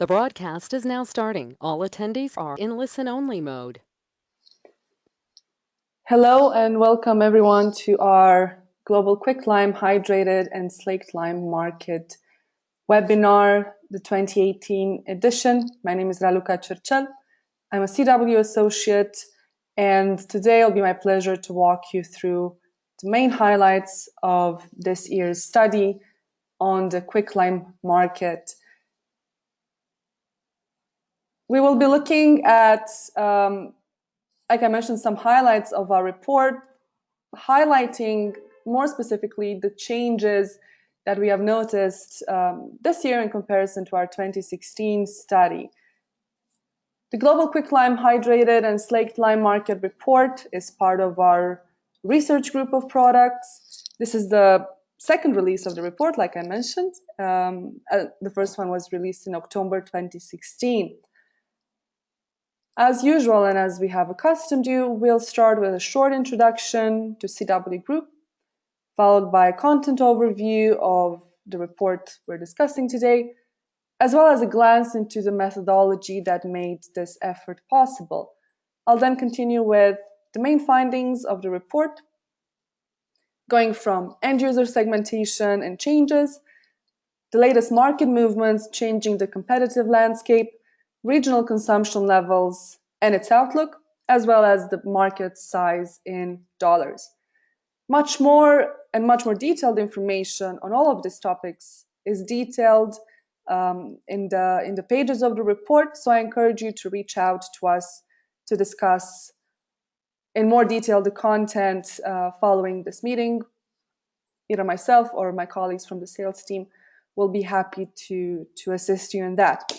The broadcast is now starting. All attendees are in listen-only mode. Hello and welcome everyone to our Global Quicklime Hydrated and Slaked Lime Market webinar, the 2018 edition. My name is Raluca Cercel. I'm a CW associate, and today it'll be my pleasure to walk you through the main highlights of this year's study on the quicklime market. We will be looking at, like I mentioned, some highlights of our report, highlighting more specifically the changes that we have noticed this year in comparison to our 2016 study. The Global Quicklime Hydrated and Slaked Lime Market Report is part of our research group of products. This is the second release of the report, like I mentioned. The first one was released in October 2016. As usual, and as we have accustomed you, we'll start with a short introduction to CW Group, followed by a content overview of the report we're discussing today, as well as a glance into the methodology that made this effort possible. I'll then continue with the main findings of the report, going from end-user segmentation and changes, the latest market movements changing the competitive landscape, regional consumption levels and its outlook, as well as the market size in dollars. Much more detailed information on all of these topics is detailed in the pages of the report, so I encourage you to reach out to us to discuss in more detail the content following this meeting. Either myself or my colleagues from the sales team will be happy to assist you in that.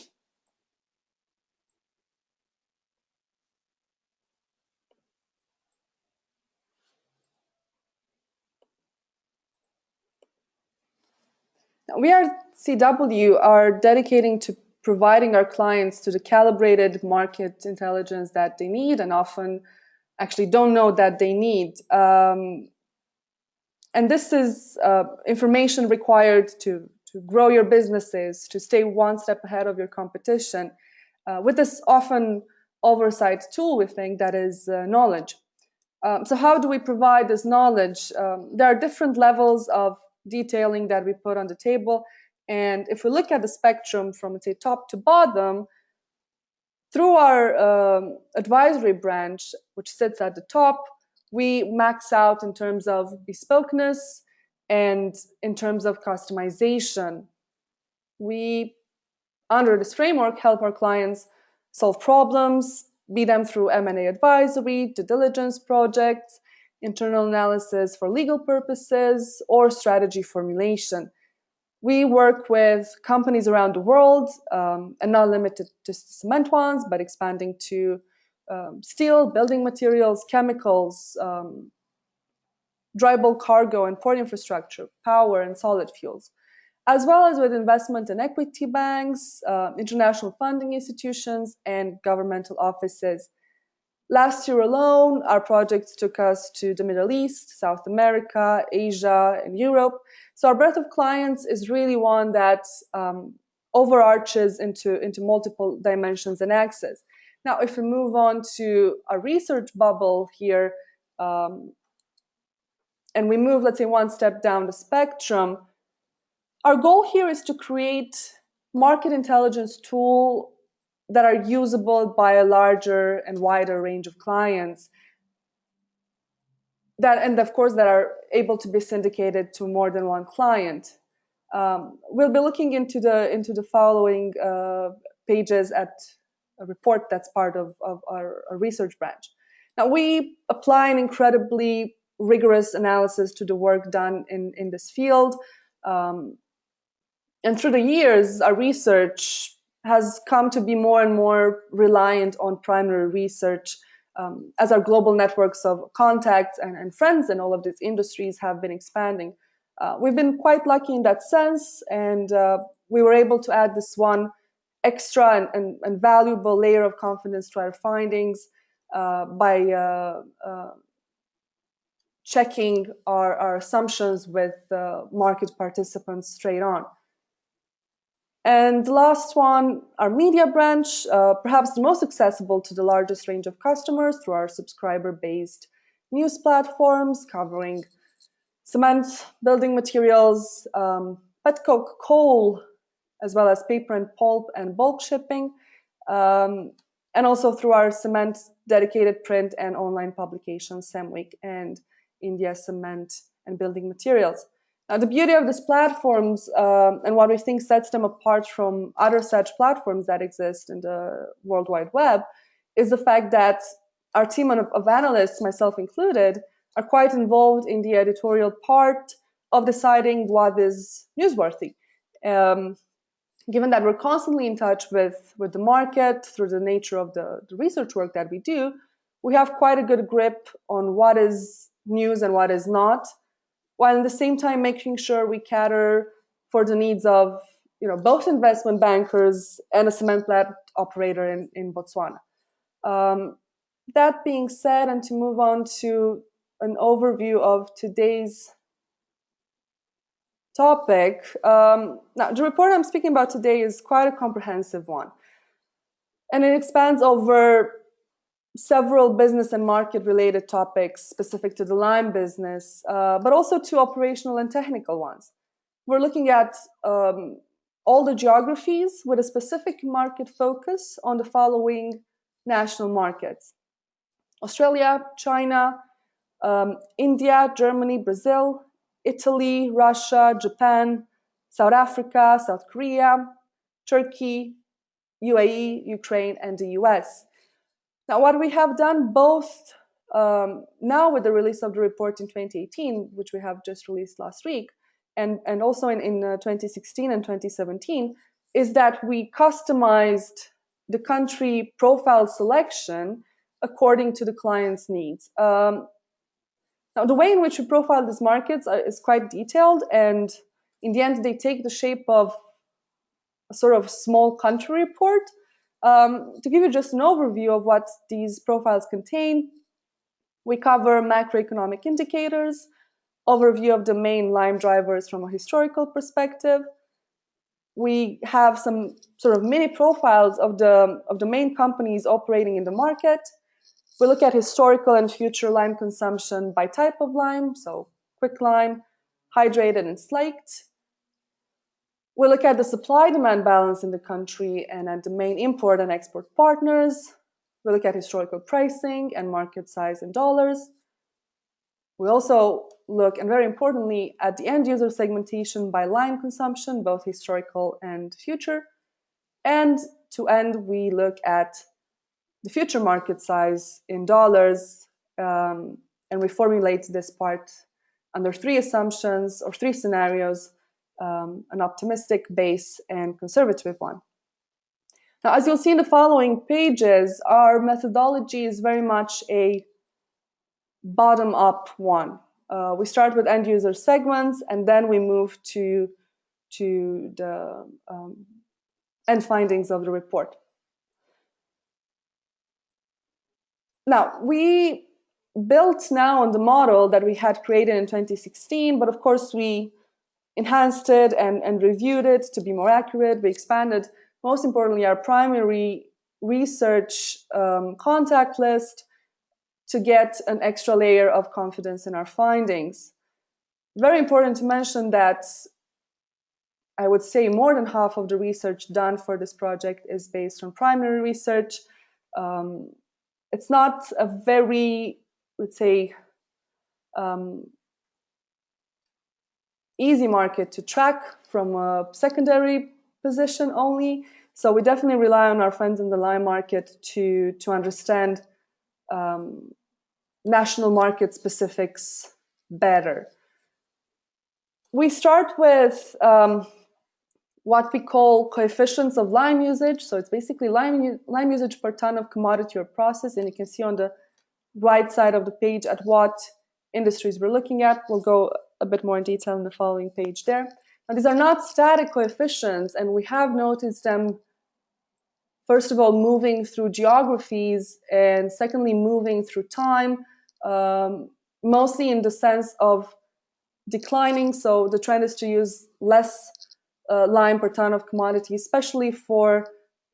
We at CW are dedicating to providing our clients to the calibrated market intelligence that they need and often actually don't know that they need. And this is information required to grow your businesses, to stay one step ahead of your competition, with this often oversight tool, we think, that is knowledge. So how do we provide this knowledge? There are different levels of detailing that we put on the table. And if we look at the spectrum from, let's say, top to bottom, through our advisory branch, which sits at the top, we max out in terms of bespokeness and in terms of customization. We, under this framework, help our clients solve problems, be them through M&A advisory, due diligence projects, internal analysis for legal purposes, or strategy formulation. We work with companies around the world, and not limited to cement ones, but expanding to steel, building materials, chemicals, dry bulk cargo and port infrastructure, power and solid fuels, as well as with investment and equity banks, international funding institutions, and governmental offices. Last year alone, our projects took us to the Middle East, South America, Asia, and Europe. So our breadth of clients is really one that overarches into multiple dimensions and axes. Now, if we move on to a research bubble here, and we move, let's say, one step down the spectrum, our goal here is to create market intelligence tools that are usable by a larger and wider range of clients, and of course that are able to be syndicated to more than one client. We'll be looking into the following pages at a report that's part of our research branch. Now, we apply an incredibly rigorous analysis to the work done in this field, and through the years, our research has come to be more and more reliant on primary research, as our global networks of contacts and friends in all of these industries have been expanding. We've been quite lucky in that sense, and we were able to add this one extra and valuable layer of confidence to our findings by checking our assumptions with market participants straight on. And the last one, our media branch, perhaps the most accessible to the largest range of customers through our subscriber-based news platforms covering cement, building materials, petcoke, coal, as well as paper and pulp and bulk shipping, and also through our cement dedicated print and online publications, Semweek and India Cement and Building Materials. Now, the beauty of these platforms and what we think sets them apart from other such platforms that exist in the World Wide Web is the fact that our team of analysts, myself included, are quite involved in the editorial part of deciding what is newsworthy. Given that we're constantly in touch with the market through the nature of the research work that we do, we have quite a good grip on what is news and what is not, while at the same time making sure we cater for the needs of both investment bankers and a cement plant operator in Botswana. That being said, and to move on to an overview of today's topic. Now, the report I'm speaking about today is quite a comprehensive one, and it expands over several business and market related topics specific to the lime business, but also to operational and technical ones. We're looking at all the geographies with a specific market focus on the following national markets: Australia, China, India, Germany, Brazil, Italy, Russia, Japan, South Africa, South Korea, Turkey, UAE, Ukraine, and the US. Now, what we have done both now with the release of the report in 2018, which we have just released last week, and also in 2016 and 2017, is that we customized the country profile selection according to the client's needs. Now, the way in which we profile these markets is quite detailed, and in the end, they take the shape of a sort of small country report. To give you just an overview of what these profiles contain, we cover macroeconomic indicators, overview of the main lime drivers from a historical perspective. We have some sort of mini profiles of the main companies operating in the market. We look at historical and future lime consumption by type of lime, so quicklime, hydrated, and slaked. We look at the supply-demand balance in the country and at the main import and export partners. We look at historical pricing and market size in dollars. We also look, and very importantly, at the end-user segmentation by lime consumption, both historical and future. And to end, we look at the future market size in dollars, and we formulate this part under three assumptions or three scenarios, an optimistic, base, and conservative one. Now, as you'll see in the following pages, our methodology is very much a bottom-up one. We start with end-user segments, and then we move to the end findings of the report. Now, we built now on the model that we had created in 2016, but of course we enhanced it and reviewed it to be more accurate. We expanded, most importantly, our primary research contact list to get an extra layer of confidence in our findings. Very important to mention that I would say more than half of the research done for this project is based on primary research. It's not a very, let's say, easy market to track from a secondary position only. So we definitely rely on our friends in the lime market to understand national market specifics better. We start with what we call coefficients of lime usage. So it's basically lime usage per ton of commodity or process. And you can see on the right side of the page at what industries we're looking at. We'll go a bit more in detail in the following page there. Now, these are not static coefficients, and we have noticed them, first of all, moving through geographies, and secondly, moving through time, mostly in the sense of declining. So the trend is to use less lime per ton of commodity, especially for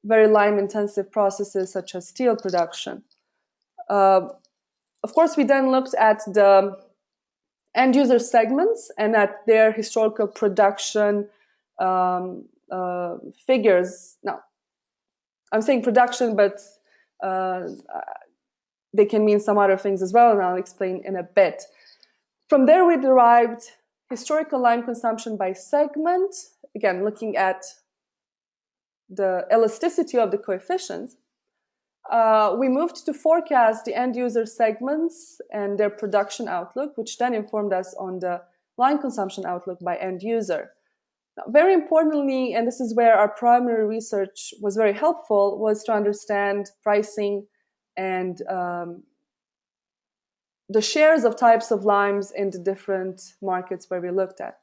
very lime-intensive processes such as steel production. Of course, we then looked at the end user segments and at their historical production figures. Now, I'm saying production, but they can mean some other things as well, and I'll explain in a bit. From there, we derived historical lime consumption by segment, again, looking at the elasticity of the coefficients. We moved to forecast the end user segments and their production outlook, which then informed us on the lime consumption outlook by end user. Now, very importantly, and this is where our primary research was very helpful, was to understand pricing and the shares of types of limes in the different markets where we looked at.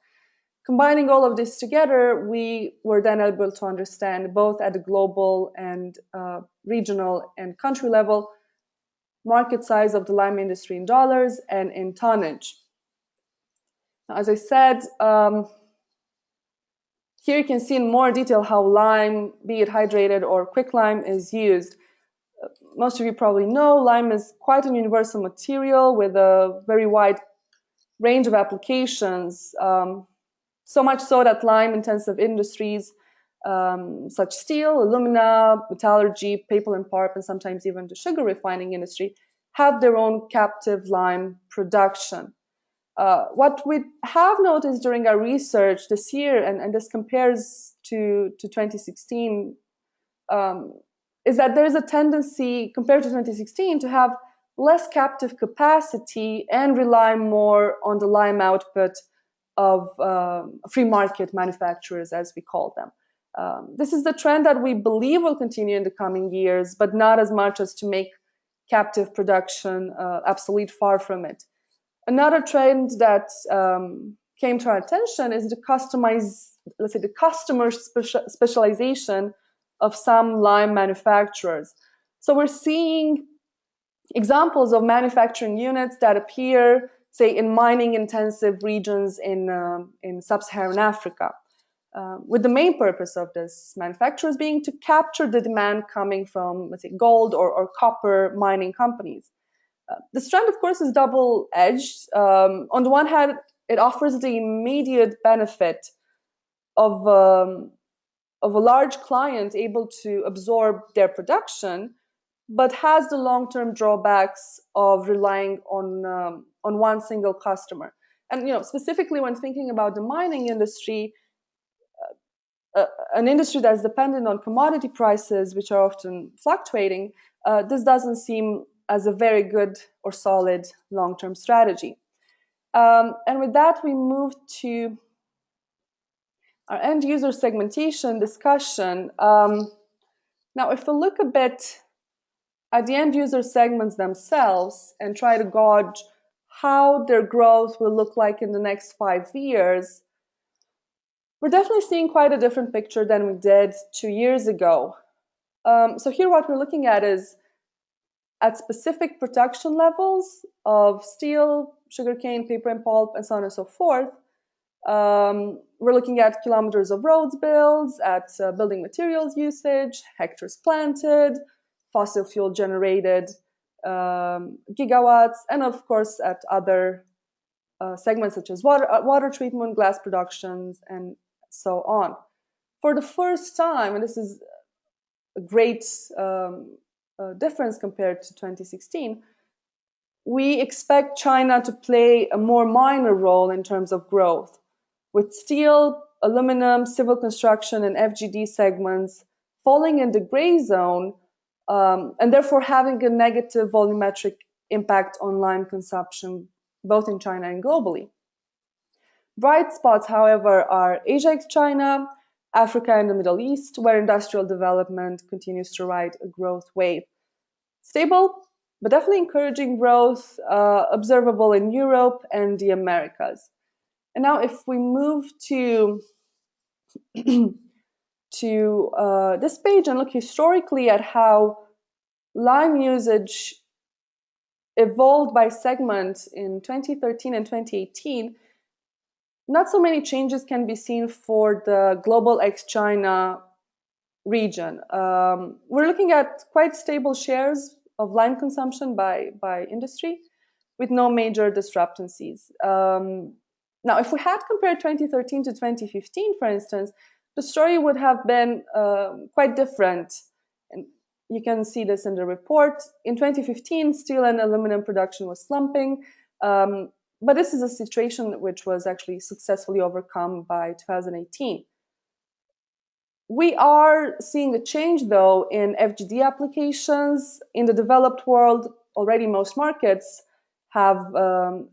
Combining all of this together, we were then able to understand both at the global and regional and country level market size of the lime industry in dollars and in tonnage. Now, as I said, here you can see in more detail how lime, be it hydrated or quicklime, is used. Most of you probably know lime is quite a universal material with a very wide range of applications. So much so that lime-intensive industries such steel, alumina, metallurgy, paper and pulp, and sometimes even the sugar refining industry have their own captive lime production. What we have noticed during our research this year, and this compares to 2016, is that there is a tendency, compared to 2016, to have less captive capacity and rely more on the lime output of free market manufacturers, as we call them. This is the trend that we believe will continue in the coming years, but not as much as to make captive production obsolete, far from it. Another trend that came to our attention is the customer specialization of some lime manufacturers. So we're seeing examples of manufacturing units that appear, say, in mining-intensive regions in sub-Saharan Africa, with the main purpose of this manufacturers being to capture the demand coming from, let's say, gold or copper mining companies. This trend, of course, is double-edged. On the one hand, it offers the immediate benefit of a large client able to absorb their production, but has the long-term drawbacks of relying on one single customer. And specifically when thinking about the mining industry, an industry that's dependent on commodity prices, which are often fluctuating, this doesn't seem as a very good or solid long-term strategy. And with that, we move to our end user segmentation discussion. Now, if we look a bit at the end user segments themselves and try to gauge how their growth will look like in the next 5 years, we're definitely seeing quite a different picture than we did 2 years ago. So here what we're looking at is at specific production levels of steel, sugarcane, paper and pulp, and so on and so forth. We're looking at kilometers of roads built, at building materials usage, hectares planted, fossil fuel generated gigawatts, and of course at other segments such as water treatment, glass productions, and so on. For the first time, and this is a great difference compared to 2016, we expect China to play a more minor role in terms of growth, with steel, aluminum, civil construction, and FGD segments falling in the gray zone, and therefore having a negative volumetric impact on lime consumption, both in China and globally. Bright spots, however, are Asia ex-China, Africa and the Middle East, where industrial development continues to ride a growth wave. Stable, but definitely encouraging growth observable in Europe and the Americas. And now if we move to this page and look historically at how lime usage evolved by segment in 2013 and 2018, not so many changes can be seen for the global ex-China region. We're looking at quite stable shares of lime consumption by industry with no major discrepancies. Now, if we had compared 2013 to 2015, for instance, the story would have been quite different. And you can see this in the report. In 2015, steel and aluminum production was slumping. But this is a situation which was actually successfully overcome by 2018. We are seeing a change, though, in FGD applications. In the developed world, already most markets have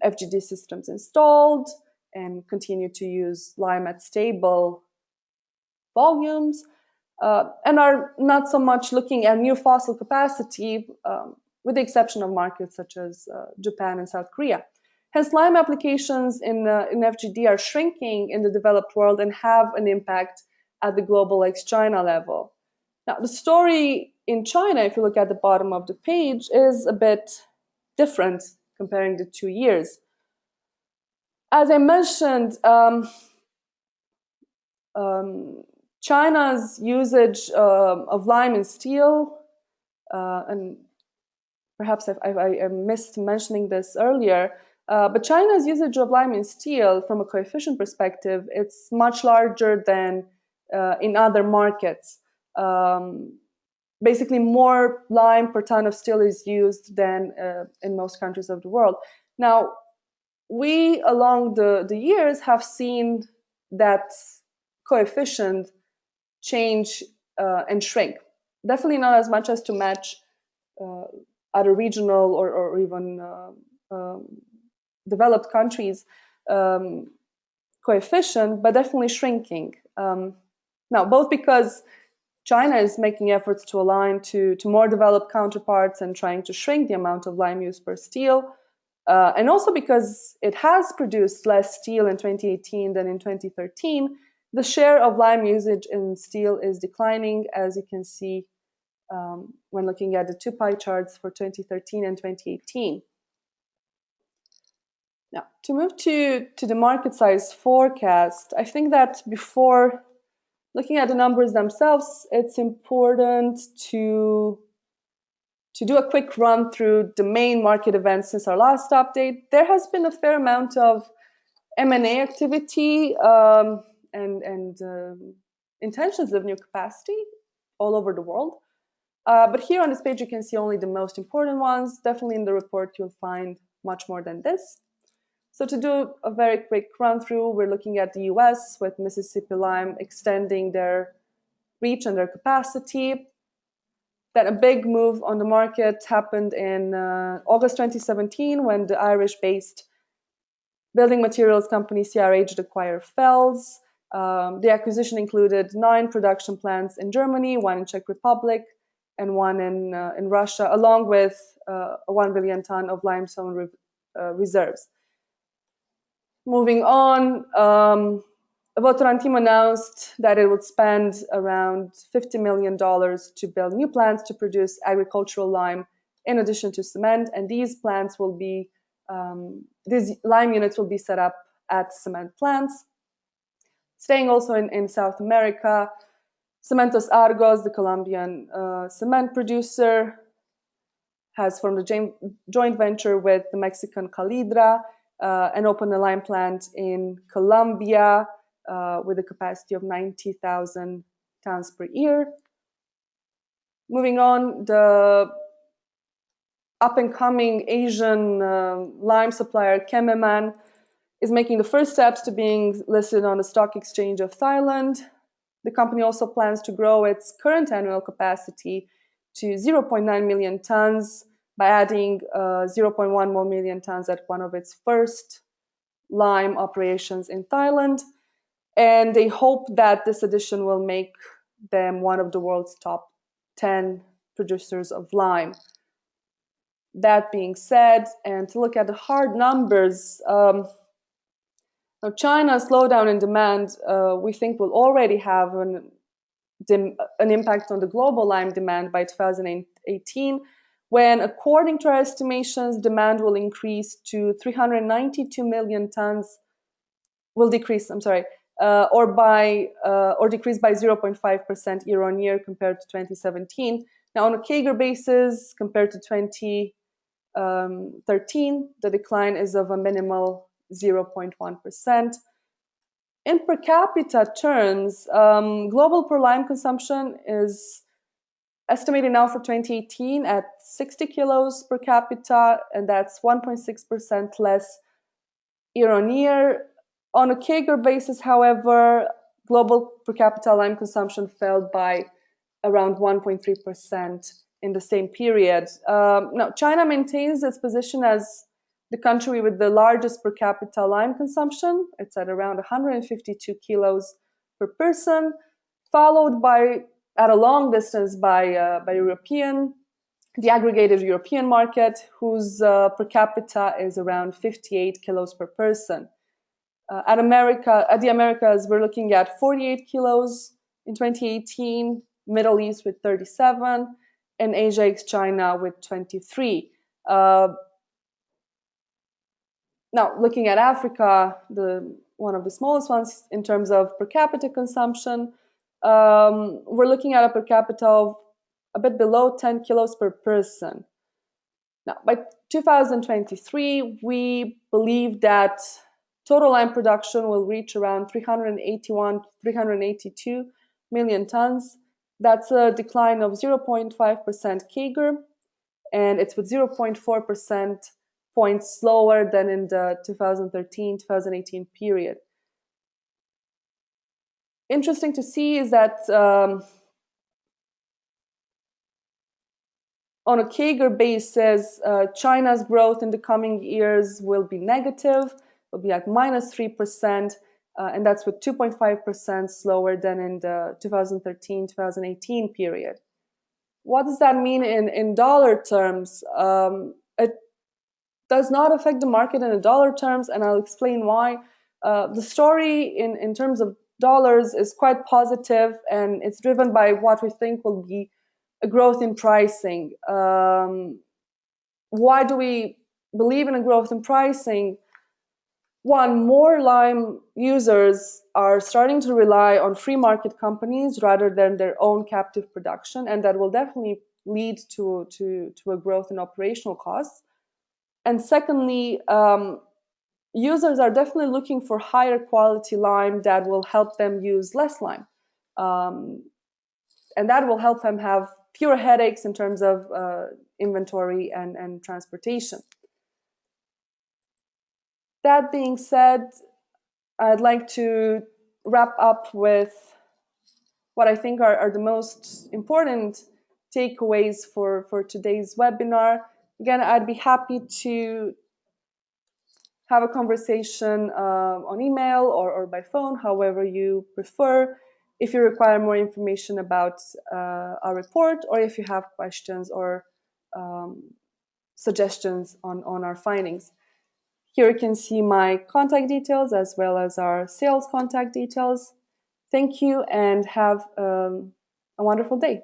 FGD systems installed and continue to use lime at stable volumes, and are not so much looking at new fossil capacity, with the exception of markets such as Japan and South Korea. Hence, lime applications in FGD are shrinking in the developed world and have an impact at the global ex-China level. Now, the story in China, if you look at the bottom of the page, is a bit different comparing the 2 years. As I mentioned, China's usage of lime in steel, and perhaps I missed mentioning this earlier, but China's usage of lime in steel, from a coefficient perspective, it's much larger than in other markets. Basically, more lime per ton of steel is used than in most countries of the world. Now, we, along the years, have seen that coefficient change and shrink. Definitely not as much as to match other regional or even developed countries' coefficient, but definitely shrinking. Now, both because China is making efforts to align to more developed counterparts and trying to shrink the amount of lime used per steel, and also because it has produced less steel in 2018 than in 2013, the share of lime usage in steel is declining, as you can see when looking at the two pie charts for 2013 and 2018. Now, to move to the market size forecast, I think that before looking at the numbers themselves, it's important to do a quick run through the main market events since our last update. There has been a fair amount of M&A activity and intentions of new capacity all over the world. But here on this page, you can see only the most important ones. Definitely in the report, you'll find much more than this. So to do a very quick run through, we're looking at the US with Mississippi Lime extending their reach and their capacity. Then a big move on the market happened in August 2017 when the Irish-based building materials company CRH acquired Fels. The acquisition included 9 production plants in Germany, 1 in Czech Republic, and 1 in Russia, along with a 1 billion ton of limestone reserves. Moving on, Votorantim announced that it would spend around $50 million to build new plants to produce agricultural lime in addition to cement, and these plants will be, these lime units will be set up at cement plants. Staying also in South America, Cementos Argos, the Colombian cement producer, has formed a joint venture with the Mexican Calidra and opened a lime plant in Colombia with a capacity of 90,000 tons per year. Moving on, the up-and-coming Asian lime supplier Kememan is making the first steps to being listed on the stock exchange of Thailand. The company also plans to grow its current annual capacity to 0.9 million tons by adding 0.1 more million tons at one of its first lime operations in Thailand. And they hope that this addition will make them one of the world's top 10 producers of lime. That being said, and to look at the hard numbers, now China's slowdown in demand, we think will already have an impact on the global lime demand by 2018, when, according to our estimations, demand will increase to 392 million tons will decrease. I'm sorry, or decrease by 0.5% year on year compared to 2017. Now, on a CAGR basis, compared to 2013, the decline is of a minimal 0.1%. In per capita terms, global per lime consumption is estimated now for 2018 at 60 kilos per capita, and that's 1.6% less year on year. On a CAGR basis, however, global per capita lime consumption fell by around 1.3% in the same period. Now, China maintains its position as the country with the largest per capita lime consumption. It's at around 152 kilos per person, followed by, at a long distance, by the aggregated European market, whose per capita is around 58 kilos per person. At the Americas, we're looking at 48 kilos in 2018, Middle East with 37, and Asia ex China with 23. Now, looking at Africa, one of the smallest ones in terms of per capita consumption, we're looking at a per capita of a bit below 10 kilos per person. Now, by 2023, we believe that total lime production will reach around 382 million tons. That's a decline of 0.5% CAGR, and it's with 0.4% points slower than in the 2013-2018 period. Interesting to see is that on a CAGR basis, China's growth in the coming years will be negative, will be at -3%, and that's with 2.5% slower than in the 2013-2018 period. What does that mean in dollar terms? It does not affect the market in dollar terms, and I'll explain why. The story in terms of dollars is quite positive, and it's driven by what we think will be a growth in pricing. Why do we believe in a growth in pricing? One, more lime users are starting to rely on free market companies rather than their own captive production, and that will definitely lead to a growth in operational costs. And secondly, users are definitely looking for higher quality lime that will help them use less lime. And that will help them have fewer headaches in terms of inventory and transportation. That being said, I'd like to wrap up with what I think are the most important takeaways for today's webinar. Again, I'd be happy to have a conversation on email or by phone, however you prefer. If you require more information about our report, or if you have questions or suggestions on our findings. Here you can see my contact details as well as our sales contact details. Thank you and have a wonderful day.